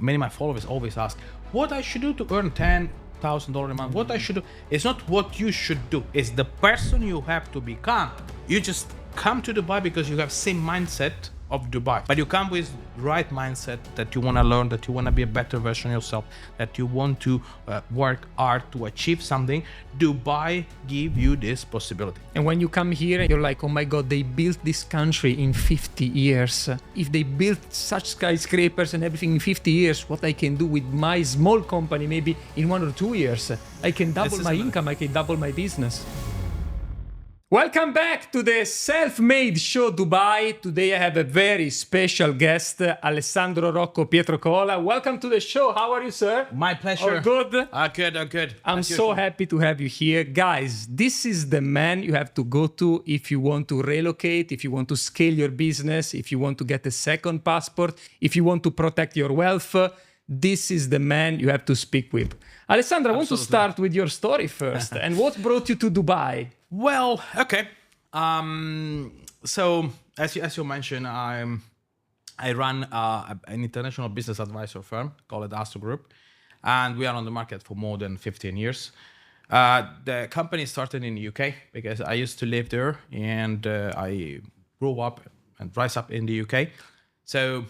Many of my followers always ask, what I should do to earn $10,000 a month, what I should do. It's not what you should do, it's the person you have to become. You just come to Dubai because you have same mindset of Dubai, but you come with right mindset that you want to learn, that you want to be a better version of yourself, that you want to work hard to achieve something. Dubai give you this possibility. And when you come here, you're like, oh my God, they built this country in 50 years. If they built such skyscrapers and everything in 50 years, what I can do with my small company, maybe in 1 or 2 years, I can double my income, I can double my business. Welcome back to the Self-Made Show Dubai. Today I have a very special guest, Alessandro Rocco Pietrocola. Welcome to the show. How are you, sir? My pleasure. All good? Good. I'm so happy to have you here. Guys, this is the man you have to go to if you want to relocate, if you want to scale your business, if you want to get a second passport, if you want to protect your wealth. This is the man you have to speak with. Alessandro, I want to start with your story first. And what brought you to Dubai? Well, okay. So as you mentioned, I run an international business advisor firm called Astro Group, and we are on the market for more than 15 years. The company started in the UK because I used to live there, and I grew up and rise up in the UK. So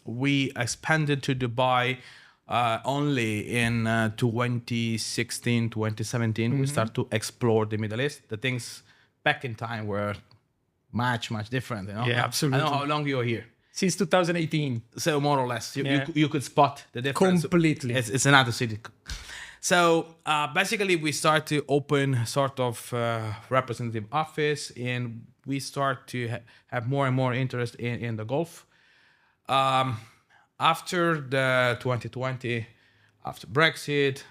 we expanded to Dubai only in 2016, 2017. We started to explore the Middle East. The things back in time were much different. You know? Yeah, absolutely. I know how long you're here. Since 2018. So more or less, you could spot the difference. Completely. It's another city. So basically, we start to open sort of representative office, and we start to have more and more interest in the Gulf. After the 2020, after Brexit,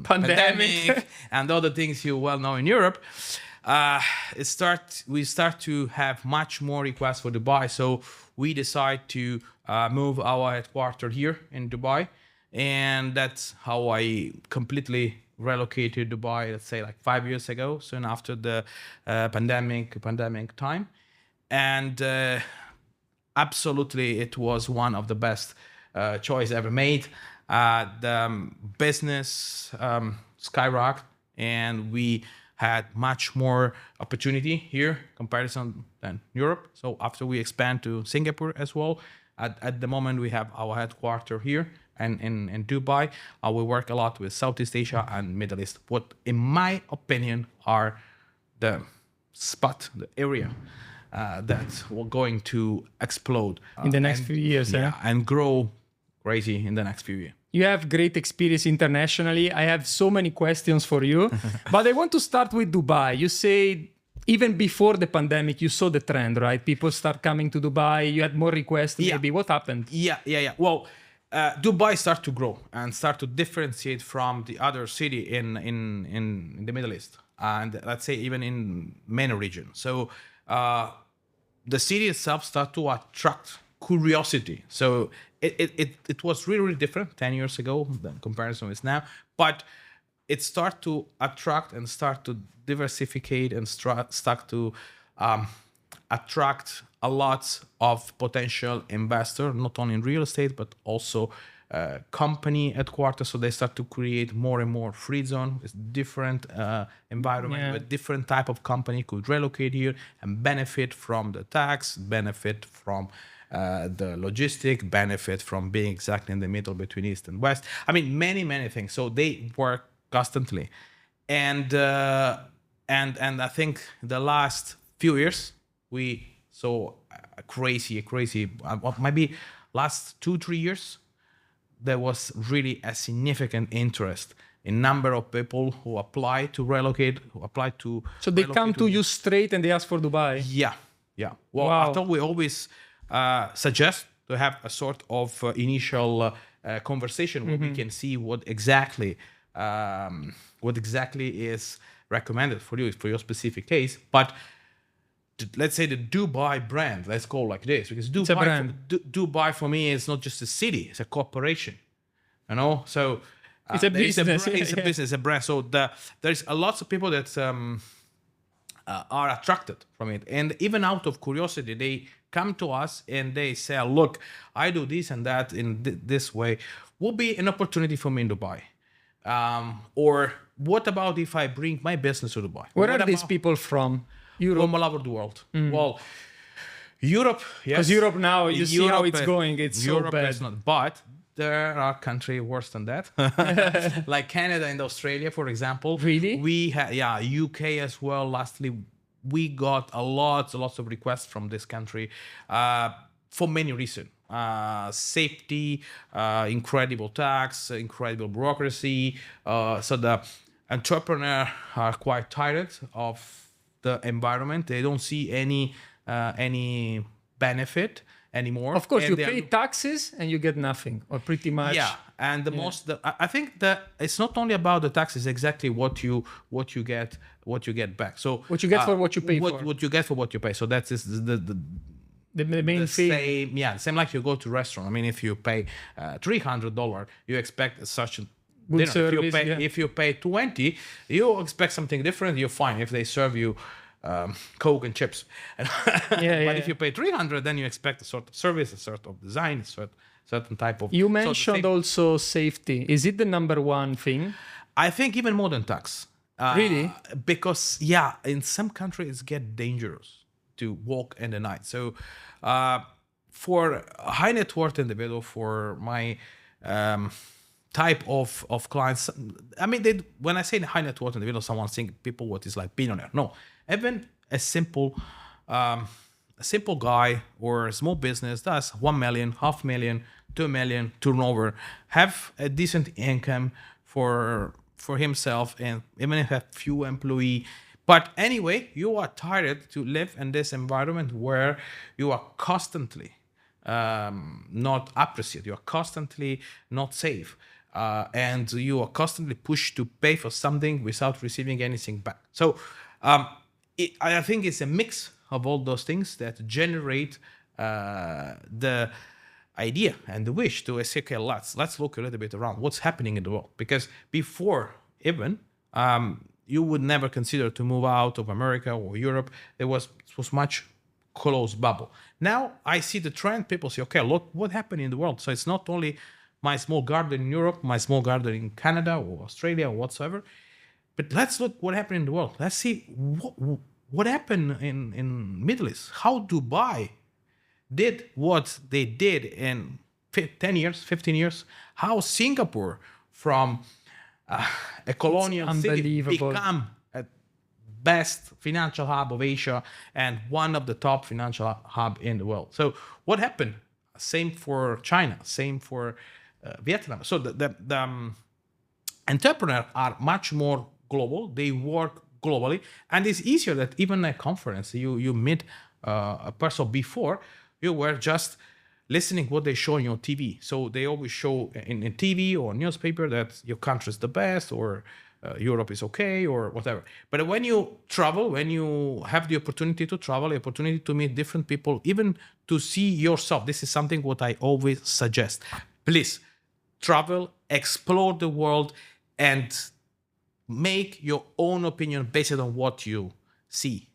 pandemic, and other things you well know in Europe, we start to have much more requests for Dubai. So we decide to move our headquarters here in Dubai, and that's how I completely relocated to Dubai. Let's say like 5 years ago, soon after the pandemic time, and absolutely it was one of the best choice ever made. The business skyrocketed, and we had much more opportunity here comparison than Europe. So after we expand to Singapore as well, at the moment we have our headquarters here and in Dubai. We work a lot with Southeast Asia and Middle East. What, in my opinion, are the area that we're going to explode in the next few years, and grow crazy in the next few years. You have great experience internationally. I have so many questions for you, but I want to start with Dubai. You say even before the pandemic, you saw the trend, right? People start coming to Dubai. You had more requests. Maybe what happened? Yeah. Well, Dubai start to grow and start to differentiate from the other city in the Middle East, and let's say even in many regions. So the city itself start to attract curiosity. So it was really different 10 years ago than comparison with now, but it start to attract and start to diversificate and start to attract a lot of potential investor, not only in real estate but also company headquarters. So they start to create more and more free zone with different environment, with different type of company could relocate here and benefit from the tax, benefit from the logistic, benefit from being exactly in the middle between East and West. I mean, many things. So they work constantly, and I think the last few years we saw crazy. Maybe last 2-3 years there was really a significant interest in number of people who apply to relocate, who apply to. So they come to you straight and they ask for Dubai. Yeah. Well, I thought we always suggest to have a sort of initial conversation where we can see what exactly is recommended for you for your specific case. But let's say the Dubai brand, let's go like this, because Dubai for me is not just a city; it's a corporation. You know, so it's a business. It's a business, a brand. So there's a lot of people that are attracted from it, and even out of curiosity, they come to us and they say, "Look, I do this and that in this way. Will be an opportunity for me in Dubai." Or what about if I bring my business to Dubai? Where What are these about- people from? Europe? From all over the world. Well, Europe, yes. Because Europe now, you see how it's uh, going. It's Europe so bad. is not, but there are countries worse than that, like Canada and Australia, for example. Really? We had, yeah, UK as well. Lastly, we got lots of requests from this country for many reasons. Safety, incredible tax, incredible bureaucracy. So the entrepreneurs are quite tired of the environment. They don't see any benefit anymore. Of course, And you they are- pay taxes and you get nothing, or pretty much. yeah, and I think that it's not only about the taxes, exactly what you get back. So What you get for what you pay for. what you get for what you pay. So that is The main the thing. same like you go to restaurant. I mean, if you pay $300, you expect such a Good dinner. service, yeah. If you pay 20, you expect something different. You're fine if they serve you Coke and chips. But if you pay 300, then you expect a sort of service, a sort of design, a certain type of. You so the mentioned same- also safety. Is it the number one thing? I think even more than tax. Really? Because in some countries it gets dangerous to walk in the night. So for a high net worth individual, for my type of clients, I mean, when I say high net worth individual, someone think people what is like billionaire. No, even a simple guy or a small business does 1 million, 500,000, 2 million turnover, have a decent income for himself, and even if have few employee. But anyway, you are tired to live in this environment where you are constantly not appreciated, you are constantly not safe, and you are constantly pushed to pay for something without receiving anything back. So I think it's a mix of all those things that generate the idea and the wish to say, okay, let's look a little bit around what's happening in the world. Because before even, you would never consider to move out of America or Europe. It was much closed bubble. Now I see the trend. People say, okay, look what happened in the world. So it's not only my small garden in Europe, my small garden in Canada or Australia or whatsoever, but let's look what happened in the world. Let's see what happened in Middle East. How Dubai did what they did in 10 years, 15 years. How Singapore from a colonial city become a best financial hub of Asia and one of the top financial hub in the world. So what happened? Same for China, same for Vietnam. So the entrepreneurs are much more global. They work globally, and it's easier that even at a conference you meet a person before you were just listening what they show on your TV. So they always show in TV or newspaper that your country is the best, or Europe is okay, or whatever. But when you travel, when you have the opportunity to travel, the opportunity to meet different people, even to see yourself, this is something what I always suggest. Please travel, explore the world, and make your own opinion based on what you see,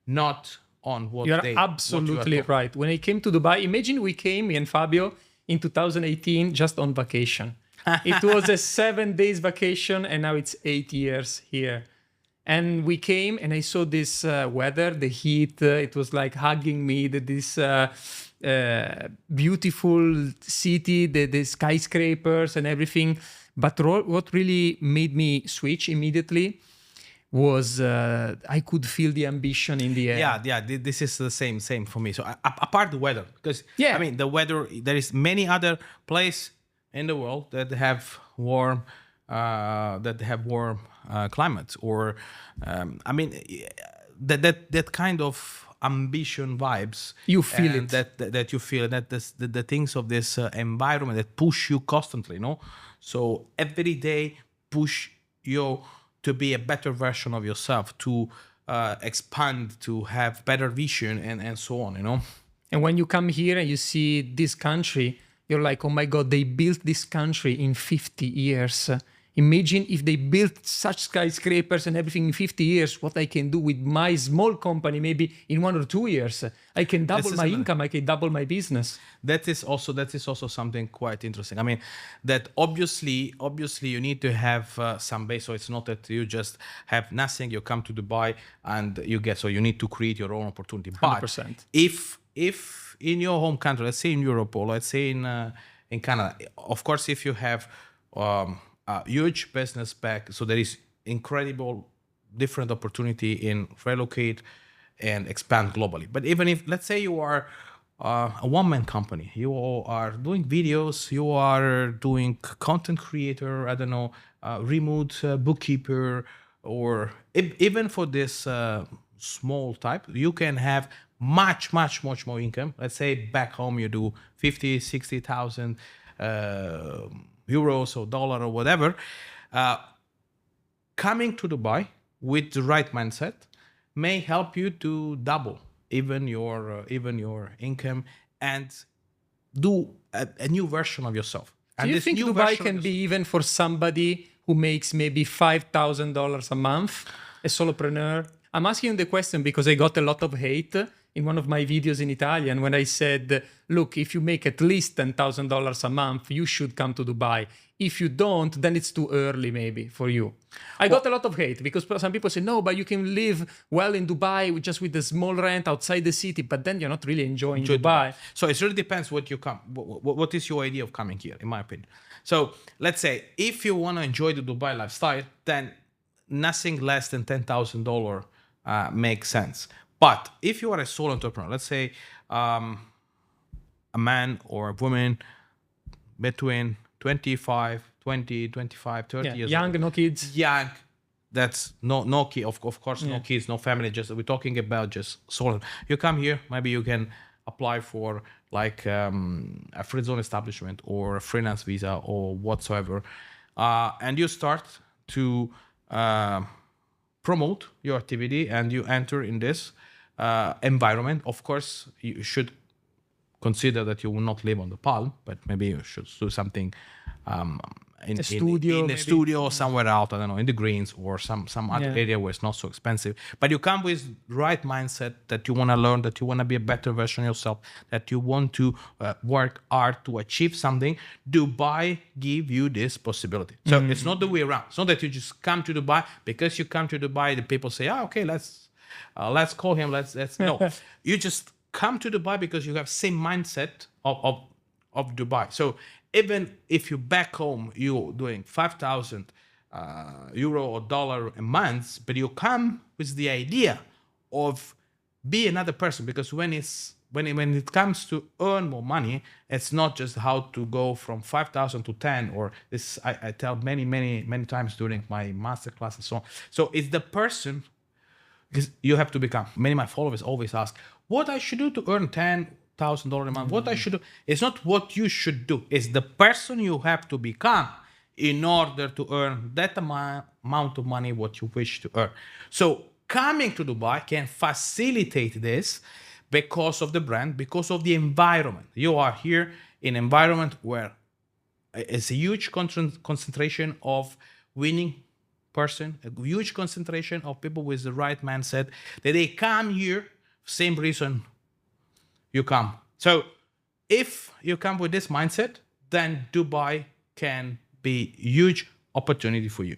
not on what You're they absolutely what you are right. When I came to Dubai, imagine we came, me and Fabio, in 2018 just on vacation. It was a 7 days vacation, and now it's 8 years here. And we came, and I saw this weather, the heat. It was like hugging me. This beautiful city, the skyscrapers and everything. But what really made me switch immediately was I could feel the ambition in the air. Yeah, this is the same for me. So apart the weather, because I mean the weather, there is many other places in the world that have warm climate, or I mean that kind of ambition vibes. You feel it. That you feel that the things of this environment that push you constantly, no? So every day push you to be a better version of yourself, to expand, to have better vision, and so on, you know? And when you come here and you see this country, you're like, oh my God, they built this country in 50 years. imagine if they built such skyscrapers and everything in 50 years, what I can do with my small company, maybe in 1 or 2 years. I can double my income, I can double my business. That is also something quite interesting. I mean, that obviously you need to have some base. So it's not that you just have nothing, you come to Dubai and you get, so you need to create your own opportunity. But 100%. if in your home country, let's say in Europe or let's say in Canada, of course, if you have a huge business back, so there is incredible different opportunity in relocate and expand globally. But even if, let's say you are a one-man company, you are doing videos, you are doing content creator, I don't know, remote bookkeeper, or even for this small type, you can have much more income. Let's say back home you do 50, 60,000 euros or dollar or whatever. Coming to Dubai with the right mindset may help you to double even your income and do a new version of yourself. Do you think Dubai can be even for somebody who makes maybe $5,000 a month, a solopreneur? I'm asking the question because I got a lot of hate in one of my videos in Italian when I said, look, if you make at least $10,000 a month, you should come to Dubai. If you don't, then it's too early maybe for you. I got a lot of hate because some people say, no, but you can live well in Dubai just with a small rent outside the city, but then you're not really enjoying Dubai. So it really depends what is your idea of coming here, in my opinion. So let's say if you want to enjoy the Dubai lifestyle, then nothing less than $10,000 makes sense. But if you are a solo entrepreneur, let's say a man or a woman between 25, 30 years young, old. no kids. Young, that's no kid, of course, no kids, no family, just we're talking about just solo. You come here, maybe you can apply for like a free zone establishment or a freelance visa or whatsoever. And you start to promote your activity and you enter in this environment. Of course, you should consider that you will not live on the palm, but maybe you should do something in a studio or somewhere out, I don't know, in the greens or some other area where it's not so expensive. But you come with right mindset that you want to learn, that you want to be a better version of yourself, that you want to work hard to achieve something. Dubai give you this possibility. So it's not the way around. It's not that you just come to Dubai because you come to Dubai. The people say, okay, let's call him. Let's no. You just come to Dubai because you have same mindset of Dubai. So even if you back home, you're doing 5,000 euro or dollar a month, but you come with the idea of be another person, because when it comes to earn more money, it's not just how to go from 5,000 to 10, or this I tell many times during my masterclass and so on. So it's the person you have to become. Many of my followers always ask, what I should do to earn $10,000 a month? What I should do? It's not what you should do. It's the person you have to become in order to earn that amount of money what you wish to earn. So coming to Dubai can facilitate this because of the brand, because of the environment. You are here in an environment where it's a huge concentration of winning person, a huge concentration of people with the right mindset, that they come here, same reason you come. So if you come with this mindset, then Dubai can be a huge opportunity for you.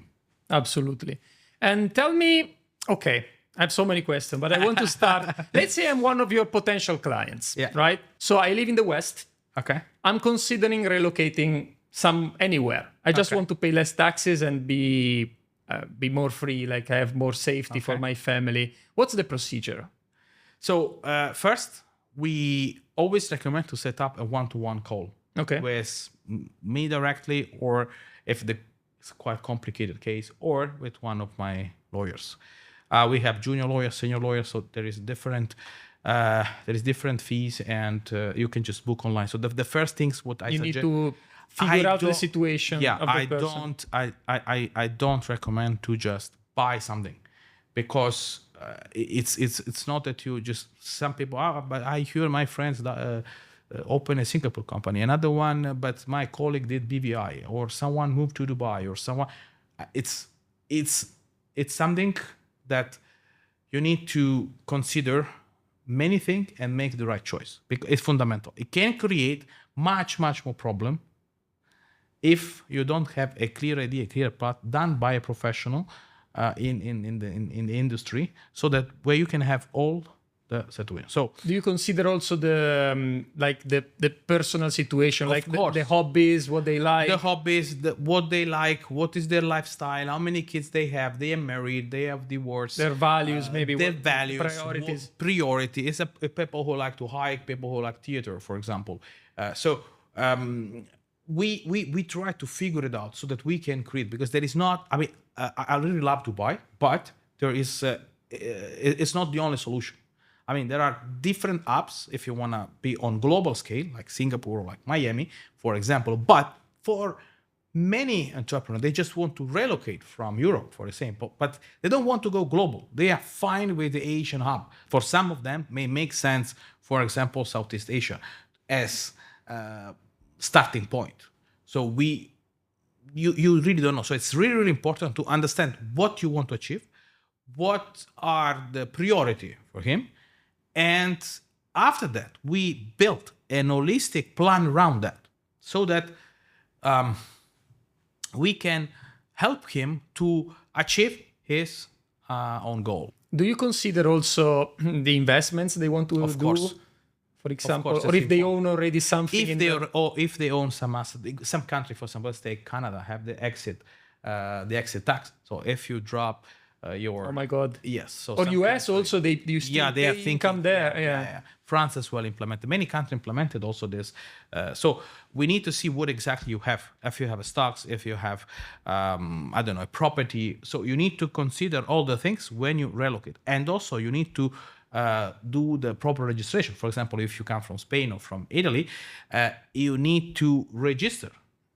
Absolutely. And tell me, okay, I have so many questions, but I want to start. Let's say I'm one of your potential clients, right? So I live in the West. Okay. I'm considering relocating anywhere. I just want to pay less taxes and be more free, like I have more safety for my family. What's the procedure? So first, we always recommend to set up a one-to-one call with me directly, or if it's quite a complicated case, or with one of my lawyers. We have junior lawyers, senior lawyers, so there is different fees, and you can just book online. So the first things what I suggest, need to figure out the situation of the person. I don't recommend to just buy something, because it's not that you just, some people, but I hear my friends open a Singapore company, another one, but my colleague did BVI, or someone moved to Dubai, or someone. It's something that you need to consider many things and make the right choice, because it's fundamental. It can create much more problem if you don't have a clear idea, a clear path done by a professional in the industry, so that where you can have all the situation. So do you consider also the the personal situation, Of like course. the hobbies, what they like? the hobbies, what they like, what is their lifestyle, how many kids they have, they are married, they have divorced, Their values, maybe their what values, priorities. priority is people who like to hike, people who like theater, for example. We try to figure it out so that we can create, because there is not, I mean, I really love Dubai, but there is it's not the only solution. I mean, there are different apps if you want to be on global scale, like Singapore or like Miami, for example. But for many entrepreneurs, they just want to relocate from Europe, for example, but they don't want to go global. They are fine with the Asian hub. For some of them, may make sense, for example, Southeast Asia as starting point. So you really don't know. So it's really important to understand what you want to achieve, what are the priority for him. And after that, we built an holistic plan around that, so that we can help him to achieve his own goal. Do you consider also the investments they want to Of do? course. For example, course, or that's if they important. own already something. If they own some asset, some country, for example, let's take Canada, have the exit tax. So if you drop your, Oh my God. yes, so Or some US country- also, you still yeah, they are pay thinking income there. yeah. France as well implemented. Many countries implemented also this. So we need to see what exactly you have. If you have a stocks, if you have, I don't know, a property. So you need to consider all the things when you relocate, and also you need to do the proper registration. For example, if you come from Spain or from Italy, you need to register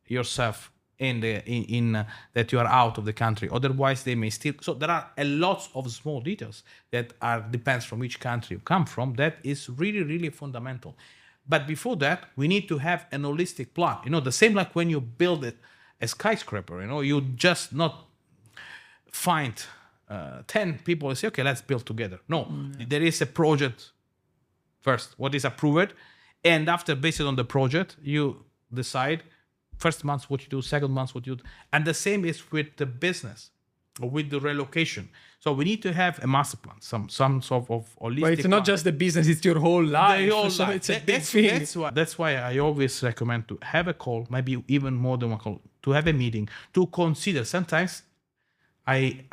yourself in that you are out of the country. Otherwise, they may still. So there are a lot of small details that depends from which country you come from. That is really fundamental. But before that, we need to have an holistic plan. You know, the same like when you build a skyscraper. You know, you just not find 10 people and say, okay, let's build together. No, there is a project first. What is approved, and after, based on the project, you decide. First month what you do, second month what you do. And the same is with the business or with the relocation. So we need to have a master plan, some sort of holistic But it's not plan. just the business, it's your whole life. The whole So life. it's a big thing. That's why I always recommend to have a call, maybe even more than one call, to have a meeting, to consider. Sometimes I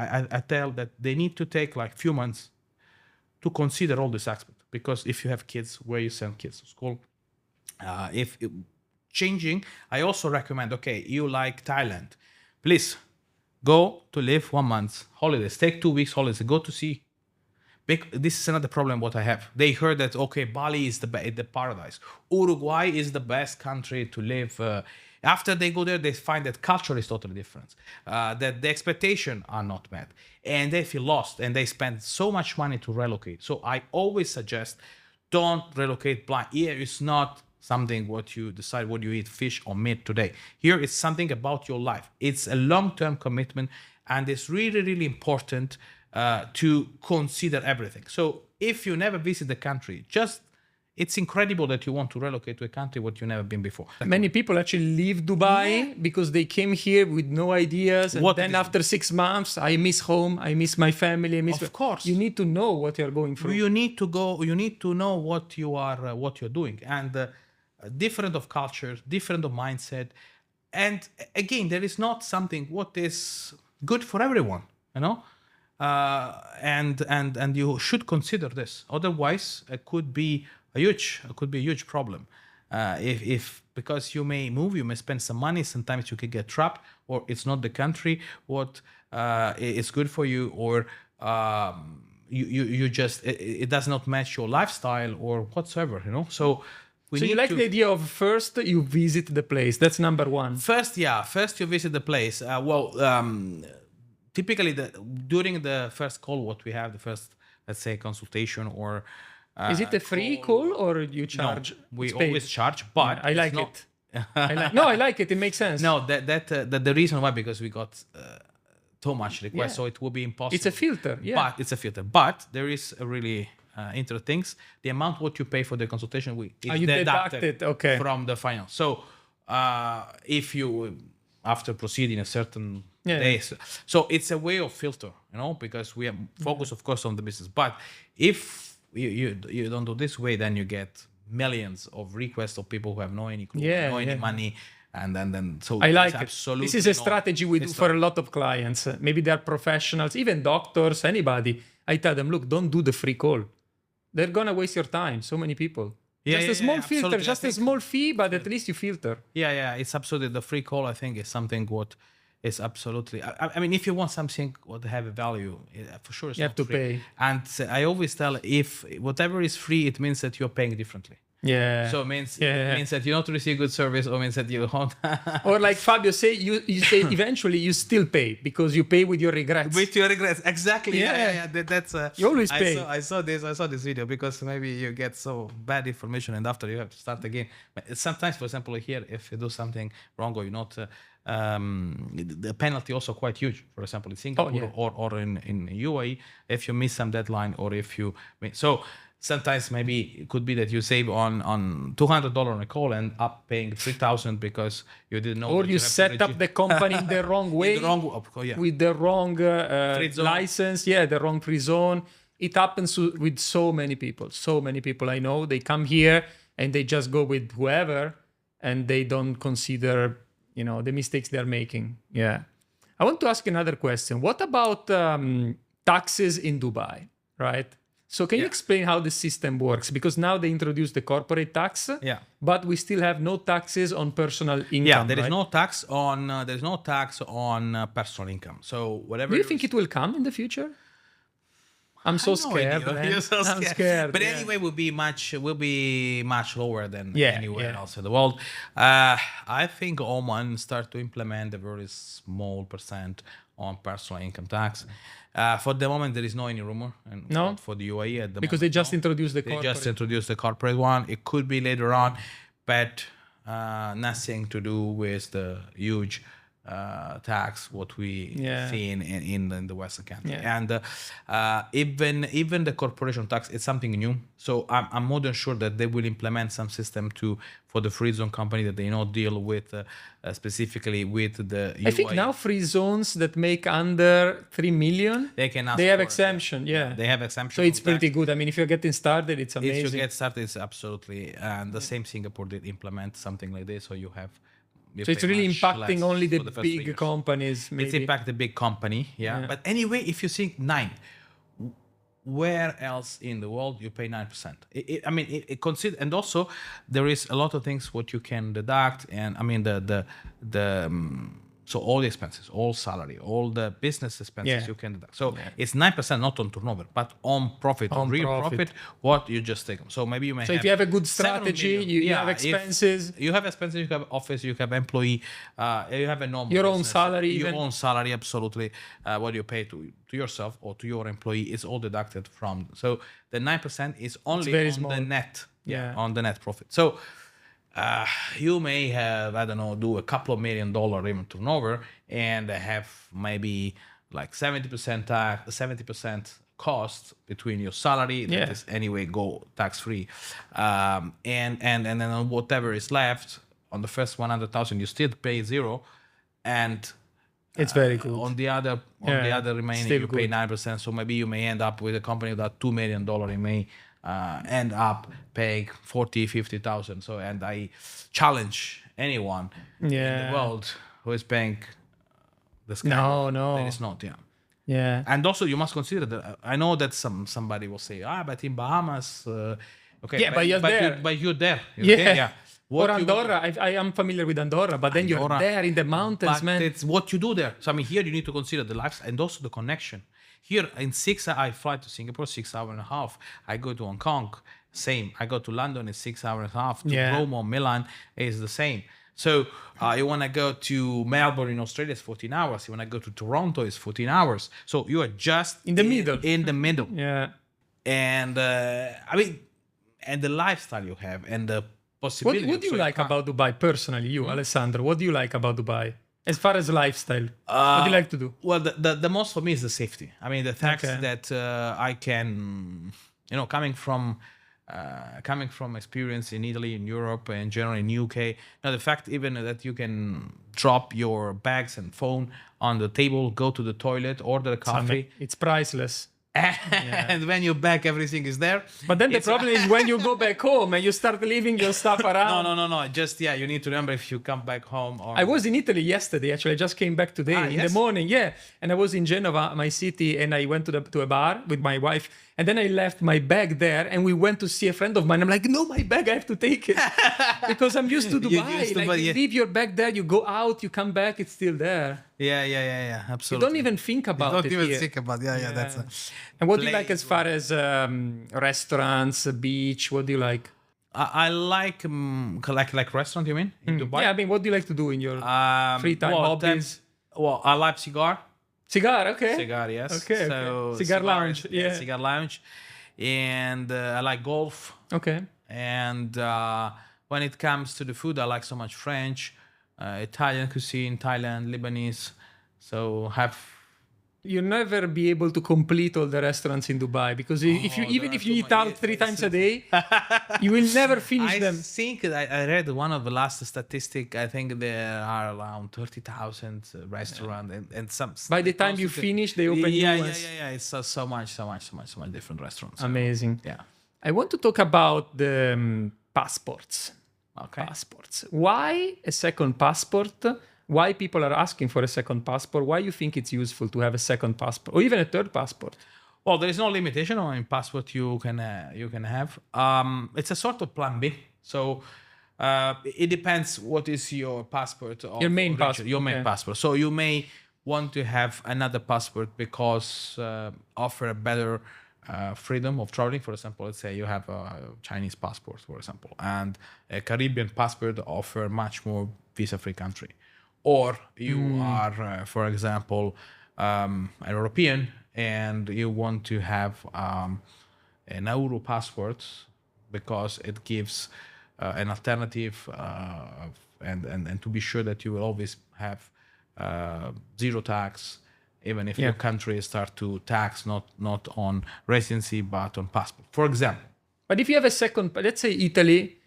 tell that they need to take like few months to consider all this aspect. Because if you have kids, where you send kids to school, changing, I also recommend, okay, you like Thailand, please go to live 1 month holidays, take 2 weeks holidays, go to see. This is another problem what I have. They heard that, okay, Bali is the paradise, Uruguay is the best country to live. After they go there, they find that culture is totally different, that the expectations are not met, and they feel lost, and they spend so much money to relocate. So I always suggest, don't relocate blind. Here it's not something what you decide what you eat, fish or meat today. Here it's something about your life. It's a long-term commitment, and it's really important to consider everything. So if you never visit the country, it's incredible that you want to relocate to a country what you never been before. Many people actually leave Dubai because they came here with no ideas, and then after 6 months, I miss home, I miss my family, I miss. Of course, you need to know what you're going through. You need to go. You need to know what you're doing, and different of cultures, different of mindset, and again, there is not something what is good for everyone. You know. And you should consider this. Otherwise, it could be a huge problem. If because you may move, you may spend some money. Sometimes you can get trapped, or it's not the country what is good for you, or you just it does not match your lifestyle or whatsoever. You know, so. So you like the idea of first you visit the place. That's number one. First you visit the place. Typically during the first call, what we have, the first, let's say, consultation or Is it a free call or you charge? No, we It's paid. always charge, but I like it. I like it. It makes sense. No, that the reason why, because we got too much requests, so it will be impossible. It's a filter. Yeah. But it's a filter. But there is a really interesting things. The amount what you pay for the consultation is you deducted okay. from the final. So if you after proceeding a certain days, so it's a way of filter, because we are focused, of course, on the business. But if you don't do this way, then you get millions of requests of people who have no any clue, any money. And then so I like it. Absolutely this is a strategy we do for a lot of clients. Maybe they're professionals, even doctors, anybody. I tell them, look, don't do the free call. They're gonna waste your time. So many people. Just a small filter, just a small fee, but at least you filter. Yeah, it's absolutely the free call. I think is something what is absolutely. I mean, if you want something what have a value, for sure, you have to pay. And I always tell, if whatever is free, it means that you're paying differently. Yeah. So it means that you don't receive good service, or means that you don't. Or like Fabio say, you say eventually you still pay because you pay with your regrets. With your regrets, exactly. Yeah. That's. You always pay. I saw this video because maybe you get so bad information and after you have to start again. But sometimes, for example, here, if you do something wrong or you're not, the penalty also quite huge. For example, in Singapore or in UAE, if you miss some deadline or if you so. Sometimes maybe it could be that you save on $200 on a call and up paying $3,000 because you didn't know. Or you set up the company in the wrong way, with the wrong license, the wrong free zone. It happens with so many people. So many people I know, they come here and they just go with whoever and they don't consider, the mistakes they're making. Yeah. I want to ask another question. What about taxes in Dubai, right? So can you explain how the system works? Because now they introduced the corporate tax, but we still have no taxes on personal income. Yeah, there is no tax on personal income. So whatever. Do you think it will come in the future? I'm so scared. You're so scared. I'm scared. But anyway, will be much lower than anywhere else in the world. I think Oman start to implement a very small percent on personal income tax. For the moment, there is no any rumor, and not for the UAE at the because moment, they just introduced the corporate. They just introduced the corporate one. It could be later on, but nothing to do with the huge tax what we see in the Western country. And even the corporation tax, it's something new. So I'm more than sure that they will implement some system for the free zone company that they not deal with specifically with the UAE. I think now free zones that make under 3 million, they have exemption. They have exemption. So it's pretty good. I mean, if you're getting started, it's amazing. If you get started, it's absolutely. And the same Singapore did implement something like this. So you have. So it's really impacting only the big companies. Maybe. It's impact the big company, But anyway, if you think 9, where else in the world you pay 9%? It consider, and also there is a lot of things what you can deduct, and I mean so all the expenses, all salary, all the business expenses you can deduct. So it's 9% not on turnover, but on profit, on real profit, what you just take. So maybe you may. So if you have a good strategy, you have expenses. You have expenses. You have office. You have employee. You have a normal. Your own salary. Your own salary, absolutely. What you pay to yourself or to your employee is all deducted from. So the 9% is only on the net. On the net profit. So. You may have, do a couple of $1 million in turnover and have maybe like 70% tax, 70% cost between your salary that is anyway go tax free, and then on whatever is left on the first 100,000 you still pay 0, and it's very good. On the other remaining you pay 9%. So maybe you may end up with a company that $2 million in May. End up paying 40,000-50,000. So, and I challenge anyone in the world who is paying this kind. No, there is not. Yeah. And also, you must consider that. I know that somebody will say, but in Bahamas, okay. Yeah, but you're there. But you're there. Yeah. Or Andorra. I am familiar with Andorra, but then you're there in the mountains, but man. It's what you do there. So I mean, here you need to consider the life and also the connection. Here in 6 hours, I fly to Singapore, 6 hours and a half. I go to Hong Kong, same. I go to London, it's 6 hours and a half. To Rome or Milan is the same. So you want to go to Melbourne in Australia, it's 14 hours. You want to go to Toronto, it's 14 hours. So you are just in the middle. In the middle. Yeah. and I mean, and the lifestyle you have, and the possibility. What do you like about Dubai personally, you, Alessandro? What do you like about Dubai as far as lifestyle? What do you like to do? Well, the most for me is the safety. I mean, the fact Okay. that I can, coming from experience in Italy, in Europe, and generally in UK. Now, the fact even that you can drop your bags and phone on the table, go to the toilet, order a coffee, It's priceless. and when you're back, everything is there. But then the problem is when you go back home and you start leaving your stuff around. No. Just you need to remember if you come back home. Or I was in Italy yesterday. Actually, I just came back today in the morning. Yeah, and I was in Genova, my city, and I went to a bar with my wife, and then I left my bag there, and we went to see a friend of mine. I'm like, no, my bag, I have to take it because I'm used to Dubai. You leave your bag there, you go out, you come back, it's still there. Yeah, absolutely. You don't even think about it. You don't even here. think about that's. And what do you like as far as restaurants, beach? What do you like? I like restaurant. You mean in Dubai? Yeah, I mean, what do you like to do in your free time, hobbies? I like cigar. Cigar, okay. Cigar, yes. Okay. So cigar lounge, yeah. Cigar lounge, and I like golf. Okay. And when it comes to the food, I like so much French, Italian cuisine, Thailand, Lebanese. So You'll never be able to complete all the restaurants in Dubai because if you eat out 3 times a day, you will never finish them. I think I read one of the last statistic. I think there are around 30,000 restaurants, and some. By the time you finish, they open new ones. Yeah. It's so much different restaurants. Amazing. Yeah. I want to talk about the passports. Okay. Passports. Why a second passport? Why people are asking for a second passport? Why you think it's useful to have a second passport or even a third passport? Well, there is no limitation on passport you can have. It's a sort of plan B. So it depends what is your passport. Your main passport. Your main passport. So you may want to have another passport because offer a better freedom of traveling. For example, let's say you have a Chinese passport, for example, and a Caribbean passport offer much more visa-free country. Or you are, for example, an European and you want to have an Euro passport because it gives an alternative and to be sure that you will always have zero tax, even if your country start to tax not on residency but on passport, for example. But if you have a second, let's say Italy,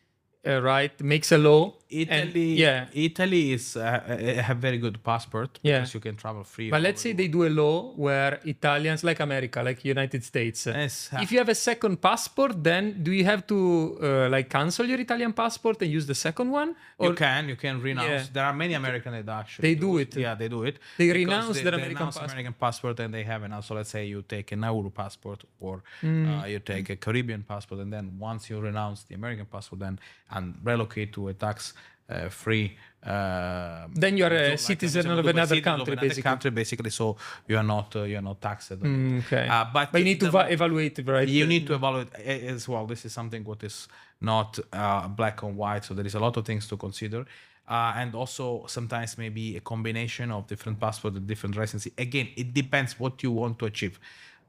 right, makes a law. Italy is have very good passport because you can travel free. But let's say they do a law where Italians, like America, like United States, if you have a second passport, then do you have to cancel your Italian passport and use the second one? Or you can renounce. Yeah. There are many Americans that actually they do it. Yeah, they do it. They renounce their American passport and they have an also. Let's say you take an Euro passport or you take a Caribbean passport, and then once you renounce the American passport, then and relocate to a tax free. Then you are a citizen of another country, so you are not taxed. Okay. But you need to evaluate, right? You need to evaluate as well. This is something what is not black and white, so there is a lot of things to consider. And also sometimes maybe a combination of different passports and different residency. Again, it depends what you want to achieve.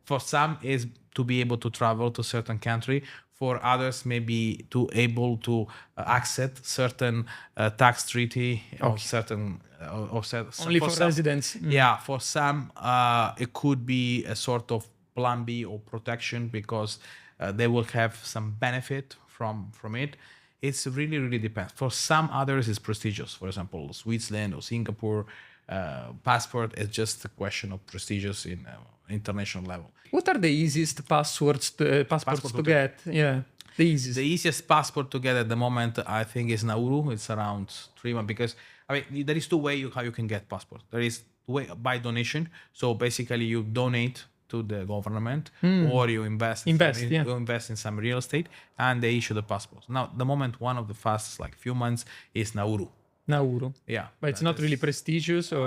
For some is to be able to travel to a certain country. For others, maybe to able to accept certain tax treaty or certain only for residents. Yeah, for some it could be a sort of plan B or protection because they will have some benefit from it. It's really depends. For some others, it's prestigious. For example, Switzerland or Singapore passport is just a question of prestigious in international level. What are the easiest passports to get? Yeah, the easiest. The easiest passport to get at the moment, I think, is Nauru. It's around 3 months because there is two ways how you can get passport. There is way by donation. So basically, you donate to the government or you invest in some real estate and they issue the passports. Now, the moment one of the fastest, like few months, is Nauru. Yeah, but it's not really prestigious, or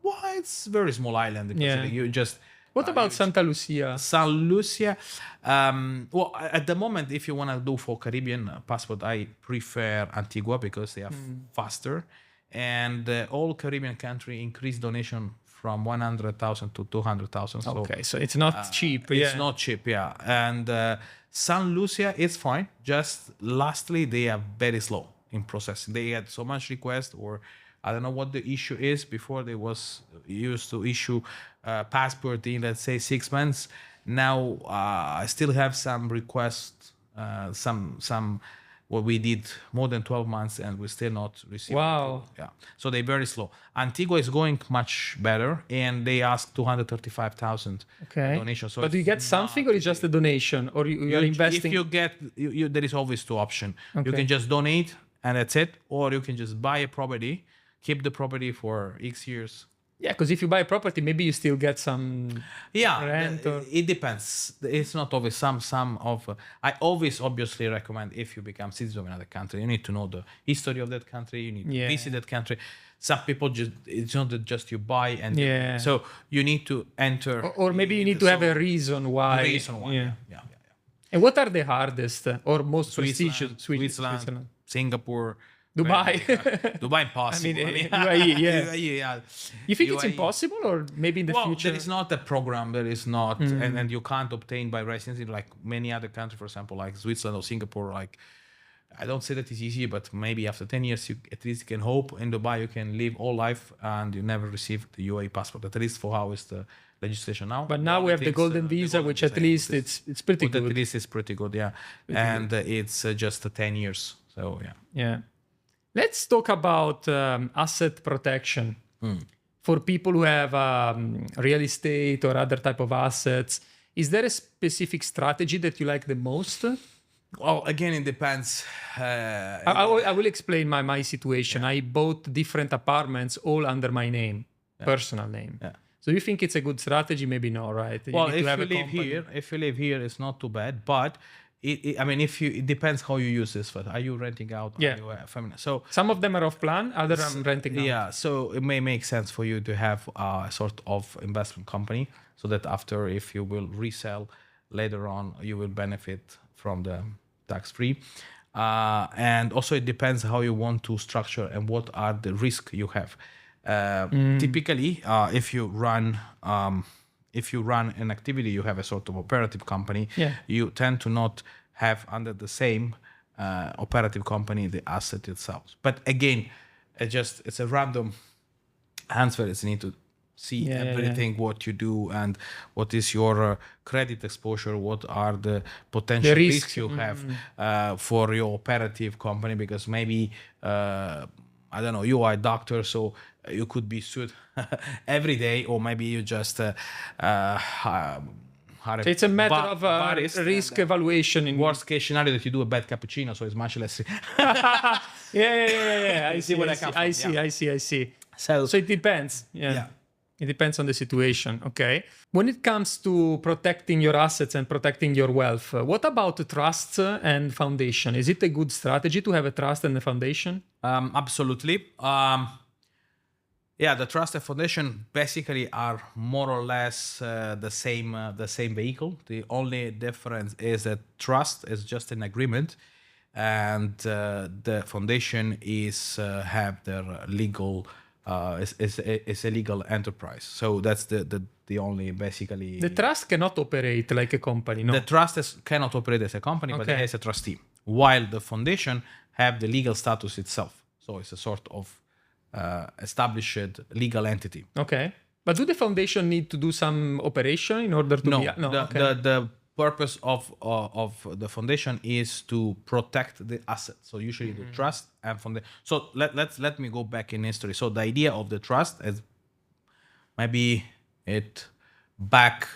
well, it's very small island. You just. What about Santa Lucia? Santa Lucia. Well, at the moment, if you want to do for Caribbean passport, I prefer Antigua because they are faster, and all Caribbean country increase donation from 100,000 to 200,000. So Okay, so it's not cheap. it's not cheap, yeah. And San Lucia is fine. Just lastly, they are very slow in processing. They had so much request, or I don't know what the issue is. Before they was used to issue passport in, let's say, 6 months. Now I still have some requests, some what we did more than 12 months, and we still not received. Wow. Yeah. So they're very slow. Antigua is going much better, and they ask 235,000 Okay. donation. So But do you get something, or it's just a donation, or you are investing? If you get, there is always two options. You Okay. can just donate and that's it, or you can just buy a property, keep the property for X years. Yeah, because if you buy a property, maybe you still get some rent. Or... It depends. It's not always some of. I always obviously recommend, if you become citizen of another country, you need to know the history of that country. You need to visit that country. Some people just, it's not that just you buy and so you need to enter, or maybe you need to have a reason why. Yeah. And what are the hardest or most prestigious? Switzerland, Singapore, Dubai. Dubai impossible. UAE, yeah. UAE, yeah. You think UAE. it's impossible, or maybe in the future? There is not a program. There is not, and you can't obtain by residency like many other countries, for example, like Switzerland or Singapore. Like, I don't say that it's easy, but maybe after 10 years, you at least can hope. In Dubai, you can live all life and you never receive the UAE passport, at least for how is the legislation now. But now we have the golden visa, which at least it's pretty good. At least it's pretty good, yeah. And it's just 10 years. So, yeah. Yeah. Let's talk about asset protection. For people who have real estate or other type of assets. Is there a specific strategy that you like the most? Well, again, it depends. I will explain my situation. I bought different apartments all under my name, personal name. Yeah. So you think it's a good strategy? Maybe not, right? Well, if you live here, it's not too bad. But it depends how you use this. But are you renting out? Yeah. So some of them are off plan, others I'm renting out. Yeah. So it may make sense for you to have a sort of investment company, so that after, if you will resell later on, you will benefit from the tax-free. And also it depends how you want to structure and what are the risks you have. Typically, if you run an activity, you have a sort of operative company. You tend to not have under the same operative company the asset itself. But again, it's a random answer. It's need to see everything what you do and what is your credit exposure, what are the potential risks you have for your operative company, because maybe I don't know, you are a doctor, so you could be sued every day, or maybe you just so it's a matter of risk evaluation. In worst case scenario, that you do a bad cappuccino, so it's much less. I see. So it depends. Yeah. It depends on the situation. Okay. When it comes to protecting your assets and protecting your wealth, what about trusts and foundation? Is it a good strategy to have a trust and a foundation? Absolutely. The trust and foundation basically are more or less the same vehicle. The only difference is that trust is just an agreement, and the foundation is have their legal. Is a legal enterprise. So that's the only basically. The trust cannot operate like a company, no? The trust cannot operate as a company, but it has a trustee. While the foundation have the legal status itself. So it's a sort of established legal entity. Okay. But do the foundation need to do some operation in order to be... No, the purpose of the foundation is to protect the asset. So usually the trust and foundation. So let me go back in history. So the idea of the trust is maybe back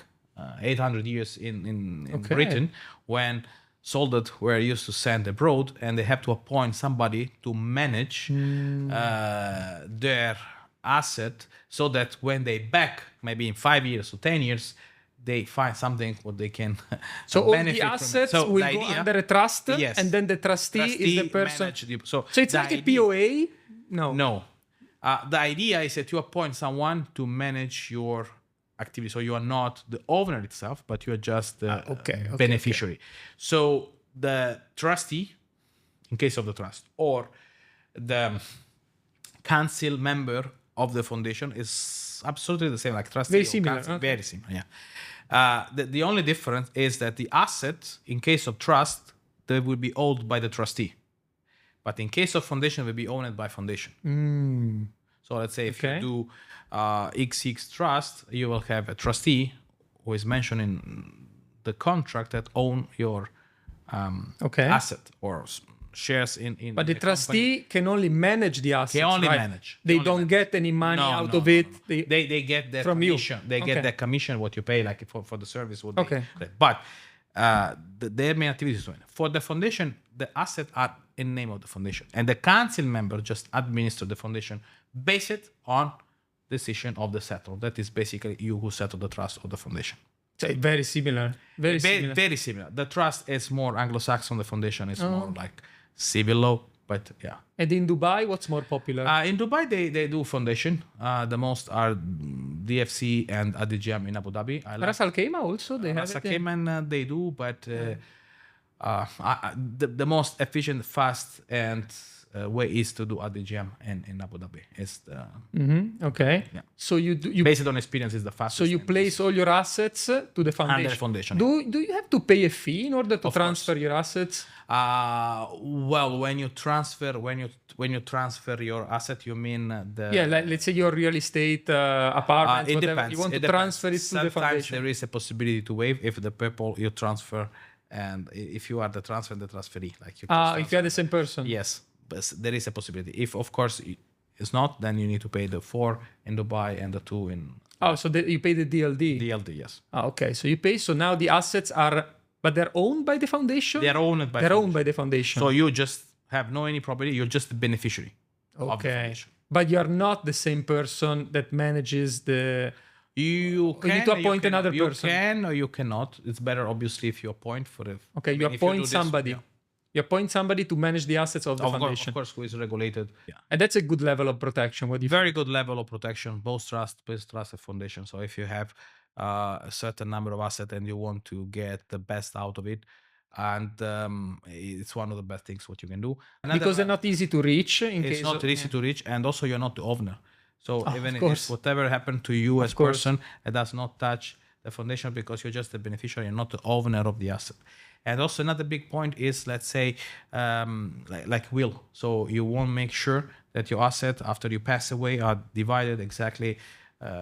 800 years in Britain, when soldiers were used to send abroad, and they have to appoint somebody to manage their asset, so that when they back, maybe in 5 years or 10 years, they find something what they can so all benefit the assets from. So will go under a trust, and then the trustee is the person. So it's like a POA? No. The idea is that you appoint someone to manage your activity. So you are not the owner itself, but you are just the beneficiary. So the trustee, in case of the trust, or the council member of the foundation is absolutely the same, like trustee. Very or similar, council, okay. very similar. Yeah. The only difference is that the asset, in case of trust, they will be owned by the trustee, but in case of foundation, will be owned by foundation. So let's say if you do XX trust, you will have a trustee who is mentioned in the contract that own your asset or shares in. But the trustee can only manage the assets. Can only right? manage. They don't get any money out of it. They get the from commission. you. They get the commission what you pay like for the service. What Okay. But their main activity is for the foundation. The assets are in name of the foundation, and the council member just administer the foundation based on decision of the settle. That is basically you who settle the trust of the foundation. So very similar. Very similar. Very similar. The trust is more Anglo-Saxon. The foundation is more like civil law. But yeah. And in Dubai, what's more popular? In Dubai, they do foundation. The most are DFC and ADGM in Abu Dhabi. Ras Al Khaimah also they have Ras Al it. Khaimah they do, but the most efficient, fast, and way is to do ADGM in Abu Dhabi. It's the Okay. Yeah. So you based on experience is the fastest. so you place all your assets to the foundation. Under the foundation. Do you have to pay a fee in order to transfer your assets? Well, when you transfer your asset, you mean the Yeah, like, let's say your real estate apartment, it whatever. depends. You want It to transfer it depends. to the Sometimes foundation. there is a possibility to waive if the people you transfer, and if you are the transferee, like you. If you are the same person. Yes, but there is a possibility. If of course it's not, then you need to pay the 4 in Dubai and the 2 in. Oh, so you pay the DLD. DLD, yes. Okay, so you pay. So now the assets are, but they're owned by the foundation. They are owned by. They're owned by the foundation. So you just have no any property. You're just the beneficiary. Of the Okay, foundation. but you are not the same person that manages the. You need to appoint another person. You can or you cannot. It's better, obviously, if you appoint for a. Okay, you appoint somebody. You appoint somebody to manage the assets of the foundation. Of course, who is regulated. Yeah. And that's a good level of protection. What do you Very good level of protection, both trust and foundation. So if you have a certain number of assets and you want to get the best out of it, and it's one of the best things what you can do. Because they're not easy to reach. It's not easy to reach, and also you're not the owner. So even if whatever happened to you as person, it does not touch the foundation because you're just the beneficiary and not the owner of the asset. And also another big point is, let's say, like will. So you want to make sure that your asset after you pass away are divided exactly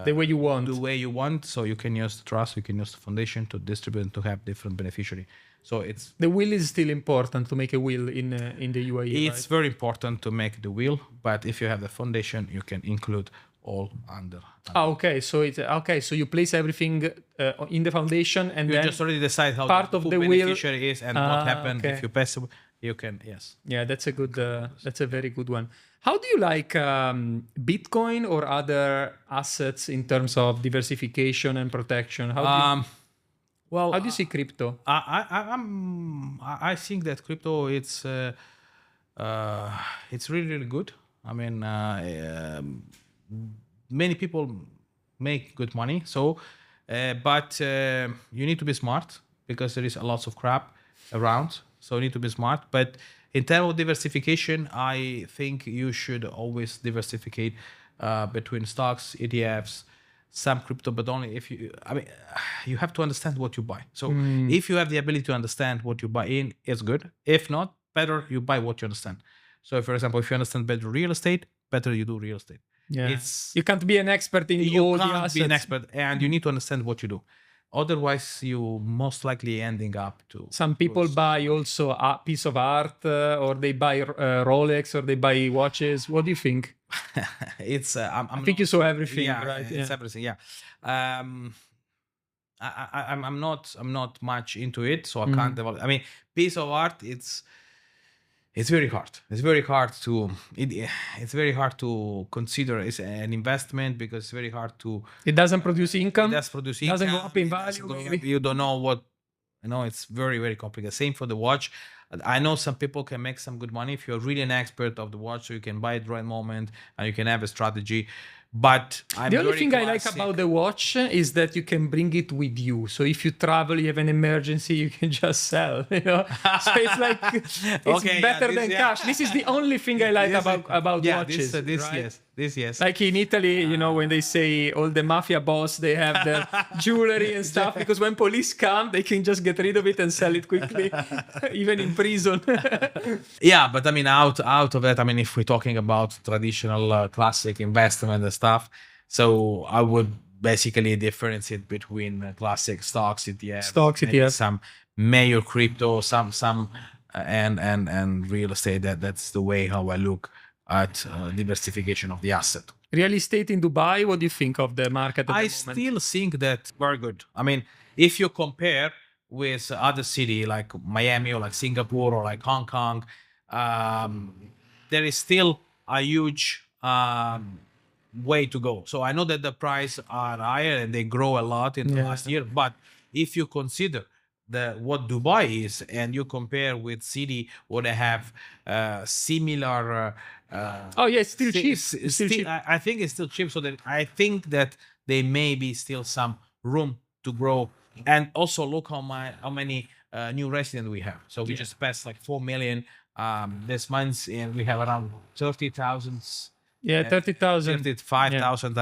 the way you want. The way you want. So you can use the trust, you can use the foundation to distribute and to have different beneficiary. So it's the will is still important to make a will in the UAE. It's very important to make the will, but if you have the foundation, you can include all under. Okay. So it's okay. So you place everything in the foundation, and you then just already decide how part of the beneficiary will is and what happened if you pass away. You can Yeah, that's a good. That's a very good one. How do you like Bitcoin or other assets in terms of diversification and protection? How do you see crypto? I think that crypto it's really good. I mean, many people make good money. So, but you need to be smart because there is a lots of crap around. So you need to be smart. But in terms of diversification, I think you should always diversify between stocks, ETFs, some crypto, but only if you. I mean, you have to understand what you buy. So if you have the ability to understand what you buy in, it's good. If not, better you buy what you understand. So, for example, if you understand better real estate, better you do real estate. Yeah, you can't be an expert in all the assets. You can't be an expert, and you need to understand what you do. Otherwise, you most likely ending up to. Some people buy also a piece of art, or they buy Rolex, or they buy watches. What do you think? It's. I think you saw everything, right? It's everything. Yeah. I'm not much into it, so I can't develop. I mean, piece of art. It's very hard. It's very hard to. It's very hard to consider as an investment because it's very hard to. It doesn't produce income. It does produce income. Doesn't go up in value. You don't know what. It's very, very complicated. Same for the watch. I know some people can make some good money if you're really an expert of the watch, so you can buy it right moment and you can have a strategy. But the only thing I like about the watch is that you can bring it with you. So if you travel, you have an emergency, you can just sell. So it's like it's better than cash. This is the only thing I like about watches. Yes. This yes. Like in Italy, you know, when they say all the mafia boss, they have their jewelry and stuff, because when police come, they can just get rid of it and sell it quickly, even in prison. Yeah, but I mean, out of that, I mean, if we're talking about traditional classic investment and stuff, so I would basically differentiate between classic stocks, ETFs, maybe ETF. some major crypto, some and real estate. That's the way how I look at diversification of the asset. Real estate in Dubai, what do you think of the market at the I moment? still think that very good. I mean, if you compare with other city like Miami or like Singapore or like Hong Kong, there is still a huge way to go. So I know that the price are higher and they grow a lot in the last year, but if you consider what Dubai is and you compare with city what they have similar Oh yeah, it's still cheap. cheap. I think it's still cheap, so that I think that there may be still some room to grow. And also look how many new residents we have. So we just passed like 4 million this month, and we have around 30,000. Yeah, 30,000. 35,000,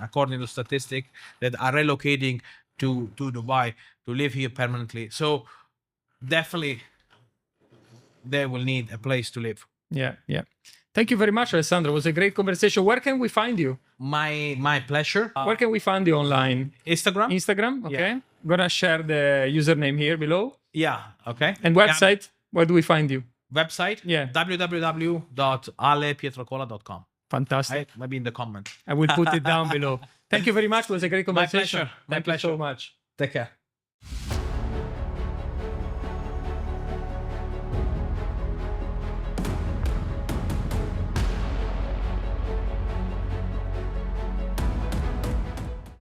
according to statistic, that are relocating to Dubai to live here permanently. So definitely they will need a place to live. Yeah. Thank you very much, Alessandro. It was a great conversation. Where can we find you? My pleasure. Where can we find you online? Instagram. Okay. I'm gonna share the username here below. Yeah. Okay. And website, where do we find you? Website. Yeah. www.alepietrocola.com. Fantastic. Maybe in the comment. I will put it down below. Thank you very much. It was a great conversation. My pleasure. Thank you so much. Take care.